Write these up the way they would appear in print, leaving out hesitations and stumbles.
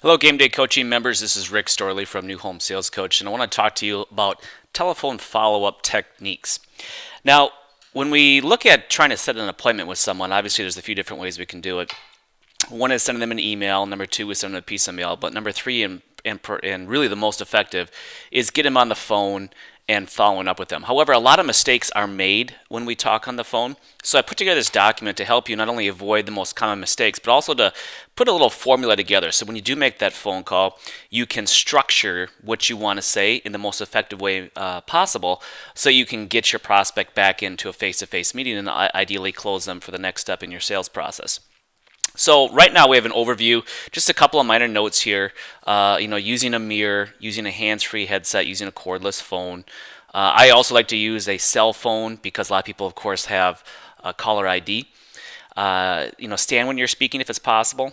Hello, Game Day Coaching members. This is Rick Storley from New Home Sales Coach, and I want to talk to you about telephone follow-up techniques. Now, when we look at trying to set an appointment with someone, obviously there's a few different ways we can do it. One is sending them an email. Number two is sending them a piece of mail. But number three, and really the most effective, is get them on the phone and following up with them. However, a lot of mistakes are made when we talk on the phone. So I put together this document to help you not only avoid the most common mistakes, but also to put a little formula together. So when you do make that phone call, you can structure what you want to say in the most effective way possible so you can get your prospect back into a face-to-face meeting and ideally close them for the next step in your sales process. So right now we have an overview, just a couple of minor notes here. Using a mirror, using a hands-free headset, using a cordless phone. I also like to use a cell phone because a lot of people, of course, have caller ID. Stand when you're speaking if it's possible.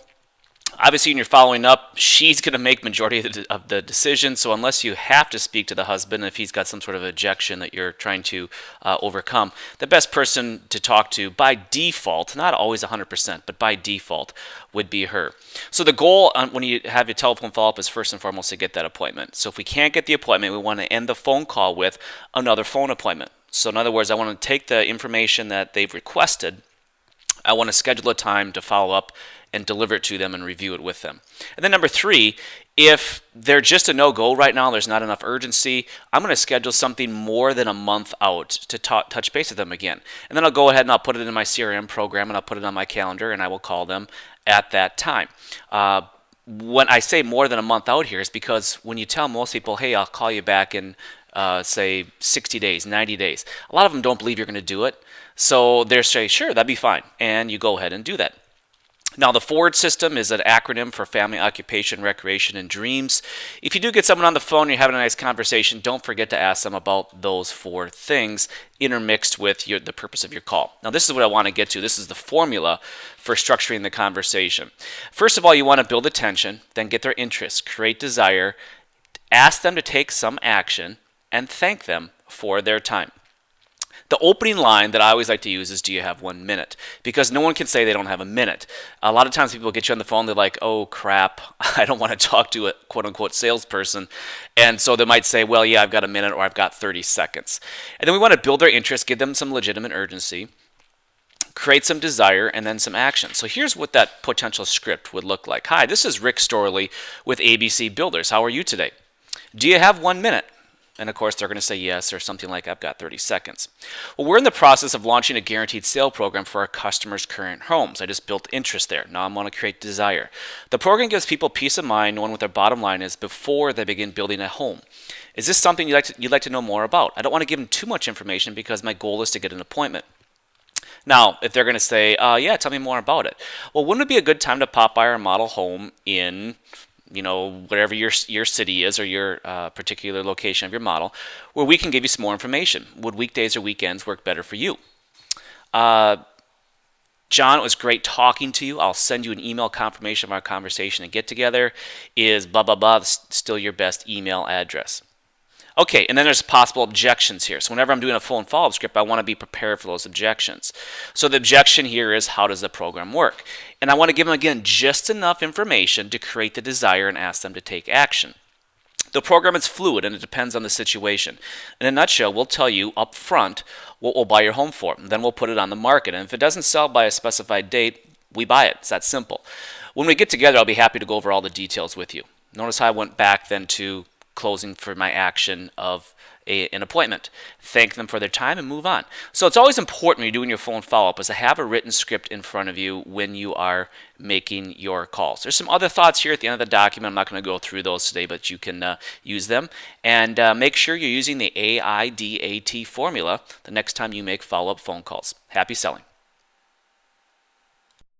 Obviously, when you're following up, she's going to make majority of the decision. So unless you have to speak to the husband, if he's got some sort of objection that you're trying to overcome, the best person to talk to by default, not always 100%, but by default, would be her. So the goal when you have your telephone follow-up is first and foremost to get that appointment. So if we can't get the appointment, we want to end the phone call with another phone appointment. So in other words, I want to take the information that they've requested. I want to schedule a time to follow up and deliver it to them and review it with them. And then number three, if they're just a no-go right now, there's not enough urgency, I'm going to schedule something more than a month out to touch base with them again. And then I'll go ahead and I'll put it in my CRM program and I'll put it on my calendar and I will call them at that time. When I say more than a month out here is because when you tell most people, hey, I'll call you back in say 60 days, 90 days, a lot of them don't believe you're going to do it. So they're saying, sure, that'd be fine. And you go ahead and do that. Now, the FORWARD system is an acronym for Family, Occupation, Recreation, and Dreams. If you do get someone on the phone and you're having a nice conversation, don't forget to ask them about those four things intermixed with the purpose of your call. Now, this is what I want to get to. This is the formula for structuring the conversation. First of all, you want to build attention, then get their interest, create desire, ask them to take some action, and thank them for their time. The opening line that I always like to use is, do you have 1 minute? Because no one can say they don't have a minute. A lot of times people get you on the phone, they're like, oh crap, I don't want to talk to a quote-unquote salesperson. And so they might say, well, yeah, I've got a minute or I've got 30 seconds. And then we want to build their interest, give them some legitimate urgency, create some desire, and then some action. So here's what that potential script would look like. Hi, this is Rick Storley with ABC Builders. How are you today? Do you have 1 minute? And of course, they're going to say yes or something like, I've got 30 seconds. Well, we're in the process of launching a guaranteed sale program for our customers' current homes. I just built interest there. Now I'm going to create desire. The program gives people peace of mind knowing what their bottom line is before they begin building a home. Is this something you'd like to know more about? I don't want to give them too much information because my goal is to get an appointment. Now, if they're going to say, yeah, tell me more about it. Well, wouldn't it be a good time to pop by our model home in whatever your city is or your particular location of your model, where we can give you some more information. Would weekdays or weekends work better for you? John, it was great talking to you. I'll send you an email confirmation of our conversation and get together. Is blah, blah, blah still your best email address? Okay, and then there's possible objections here. So whenever I'm doing a phone follow-up script, I want to be prepared for those objections. So the objection here is, how does the program work? And I want to give them, again, just enough information to create the desire and ask them to take action. The program is fluid and it depends on the situation. In a nutshell, we'll tell you up front what we'll buy your home for. And then we'll put it on the market. And if it doesn't sell by a specified date, we buy it. It's that simple. When we get together, I'll be happy to go over all the details with you. Notice how I went back then to closing for my action of an appointment. Thank them for their time and move on. So it's always important when you're doing your phone follow-up is to have a written script in front of you when you are making your calls. There's some other thoughts here at the end of the document. I'm not going to go through those today, but you can use them. And make sure you're using the AIDAT formula the next time you make follow-up phone calls. Happy selling.